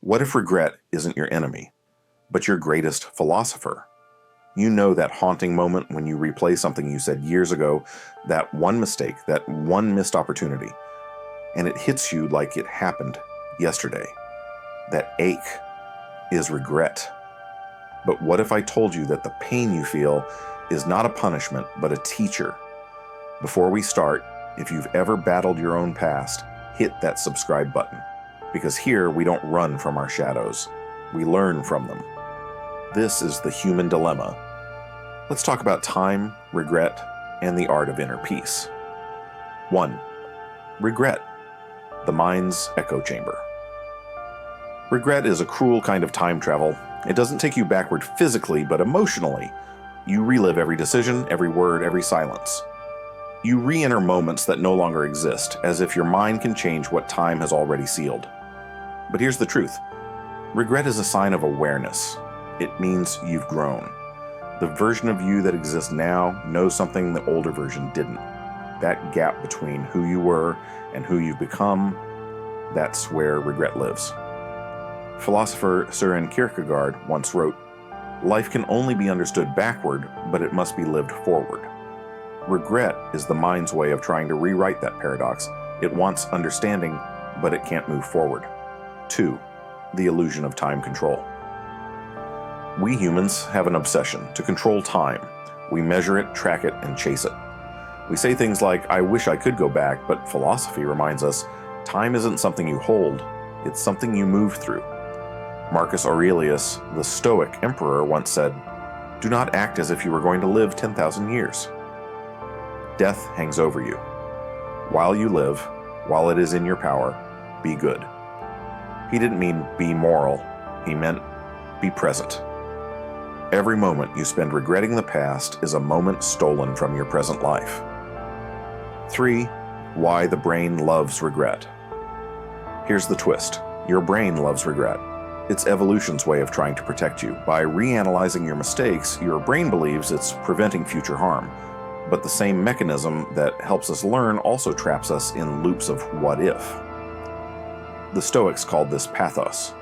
What if regret isn't your enemy, but your greatest philosopher? You know that haunting moment when you replay something you said years ago, that one mistake, that one missed opportunity, and it hits you like it happened yesterday. That ache is regret. But what if I told you that the pain you feel is not a punishment, but a teacher? Before we start, if you've ever battled your own past, hit that subscribe button. Because here we don't run from our shadows. We learn from them. This is the human dilemma. Let's talk about time, regret, and the art of inner peace. 1. Regret, the mind's echo chamber. Regret is a cruel kind of time travel. It doesn't take you backward physically, but emotionally. You relive every decision, every word, every silence. You re-enter moments that no longer exist, as if your mind can change what time has already sealed. But here's the truth. Regret is a sign of awareness. It means you've grown. The version of you that exists now knows something the older version didn't. That gap between who you were and who you've become, that's where regret lives. Philosopher Søren Kierkegaard once wrote, "Life can only be understood backward, but it must be lived forward." Regret is the mind's way of trying to rewrite that paradox. It wants understanding, but it can't move forward. 2. The illusion of time control. We humans have an obsession to control time. We measure it, track it, and chase it. We say things like, "I wish I could go back," but philosophy reminds us, time isn't something you hold, it's something you move through. Marcus Aurelius, the Stoic emperor, once said, "Do not act as if you were going to live 10,000 years. Death hangs over you. While you live, while it is in your power, be good." He didn't mean be moral, he meant be present. Every moment you spend regretting the past is a moment stolen from your present life. 3. Why the brain loves regret. Here's the twist. Your brain loves regret. It's evolution's way of trying to protect you. By reanalyzing your mistakes, your brain believes it's preventing future harm. But the same mechanism that helps us learn also traps us in loops of what if. The Stoics called this pathos,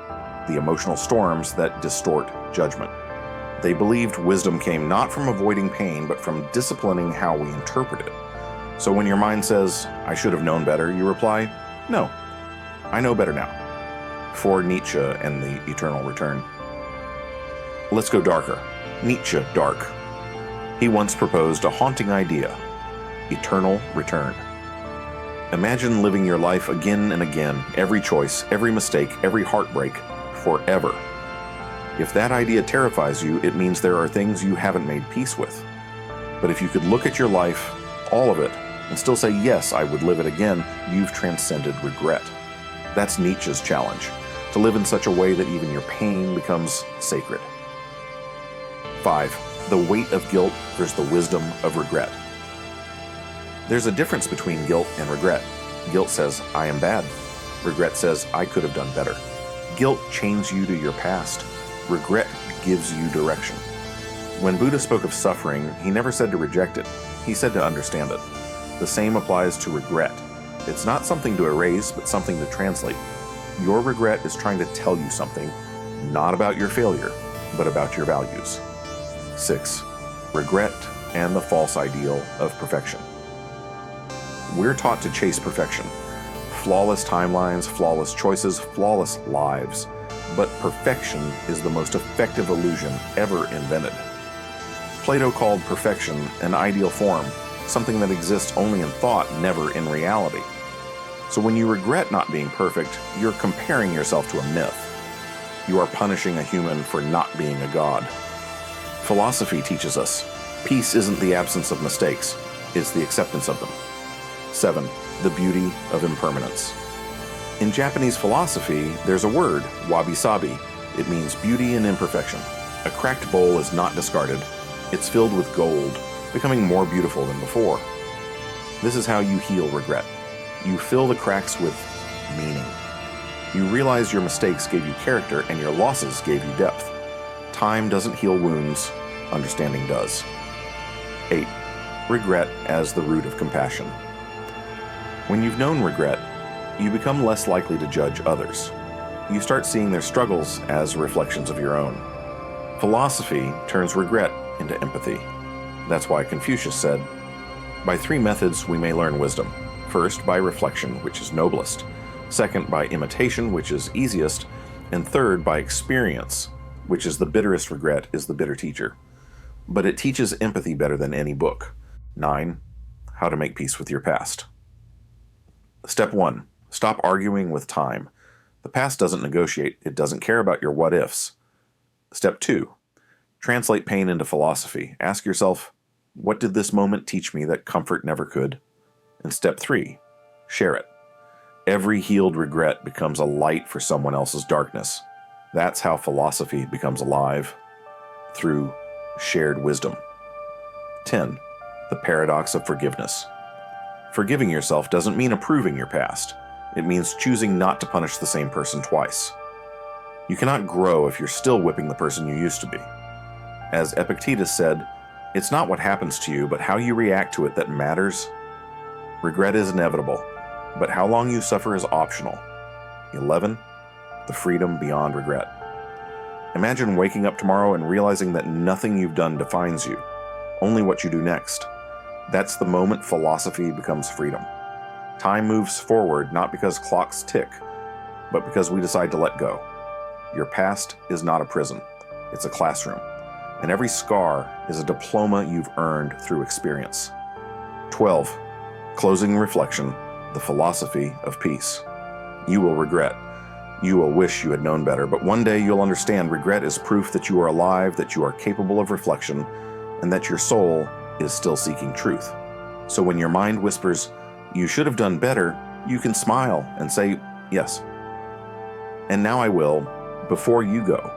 the emotional storms that distort judgment. They believed wisdom came not from avoiding pain, but from disciplining how we interpret it. So when your mind says, "I should have known better," you reply, "No, I know better now." For Nietzsche and the eternal return. Let's go darker. Nietzsche dark. He once proposed a haunting idea: eternal return. Imagine living your life again and again, every choice, every mistake, every heartbreak, forever. If that idea terrifies you, it means there are things you haven't made peace with. But if you could look at your life, all of it, and still say, "Yes, I would live it again," you've transcended regret. That's Nietzsche's challenge, to live in such a way that even your pain becomes sacred. 5. The weight of guilt versus the wisdom of regret. There's a difference between guilt and regret. Guilt says, "I am bad." Regret says, "I could have done better." Guilt chains you to your past. Regret gives you direction. When Buddha spoke of suffering, he never said to reject it. He said to understand it. The same applies to regret. It's not something to erase, but something to translate. Your regret is trying to tell you something, not about your failure, but about your values. 6. Regret and the false ideal of perfection. We're taught to chase perfection. Flawless timelines, flawless choices, flawless lives. But perfection is the most effective illusion ever invented. Plato called perfection an ideal form, something that exists only in thought, never in reality. So when you regret not being perfect, you're comparing yourself to a myth. You are punishing a human for not being a god. Philosophy teaches us, peace isn't the absence of mistakes, it's the acceptance of them. 7. The beauty of impermanence. In Japanese philosophy, there's a word, wabi-sabi. It means beauty and imperfection. A cracked bowl is not discarded. It's filled with gold, becoming more beautiful than before. This is how you heal regret. You fill the cracks with meaning. You realize your mistakes gave you character and your losses gave you depth. Time doesn't heal wounds, understanding does. 8. Regret as the root of compassion. When you've known regret, you become less likely to judge others. you start seeing their struggles as reflections of your own. Philosophy turns regret into empathy. That's why Confucius said, "By 3 methods we may learn wisdom. First, by reflection, which is noblest. Second, by imitation, which is easiest. And third, by experience, which is the bitterest regret, is the bitter teacher." But it teaches empathy better than any book. 9. How to make peace with your past. Step 1. Stop arguing with time. The past doesn't negotiate. It doesn't care about your what-ifs. Step 2. Translate pain into philosophy. Ask yourself, what did this moment teach me that comfort never could? And step 3. Share it. Every healed regret becomes a light for someone else's darkness. That's how philosophy becomes alive, through shared wisdom. 10. The paradox of forgiveness. Forgiving yourself doesn't mean approving your past. It means choosing not to punish the same person twice. You cannot grow if you're still whipping the person you used to be. As Epictetus said, "It's not what happens to you, but how you react to it that matters." Regret is inevitable, but how long you suffer is optional. 11. The freedom beyond regret. Imagine waking up tomorrow and realizing that nothing you've done defines you, only what you do next. That's the moment philosophy becomes freedom. Time moves forward not because clocks tick, but because we decide to let go. Your past is not a prison, it's a classroom, and every scar is a diploma you've earned through experience. 12. Closing reflection, the philosophy of peace. You will regret. You will wish you had known better, but one day you'll understand regret is proof that you are alive, that you are capable of reflection, and that your soul is still seeking truth. So when your mind whispers, "You should have done better," you can smile and say, "Yes. And now I will," before you go.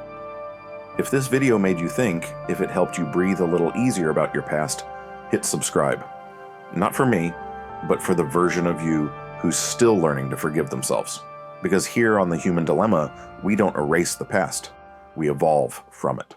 If this video made you think, if it helped you breathe a little easier about your past, hit subscribe. Not for me, but for the version of you who's still learning to forgive themselves. Because here on The Human Dilemma, we don't erase the past, we evolve from it.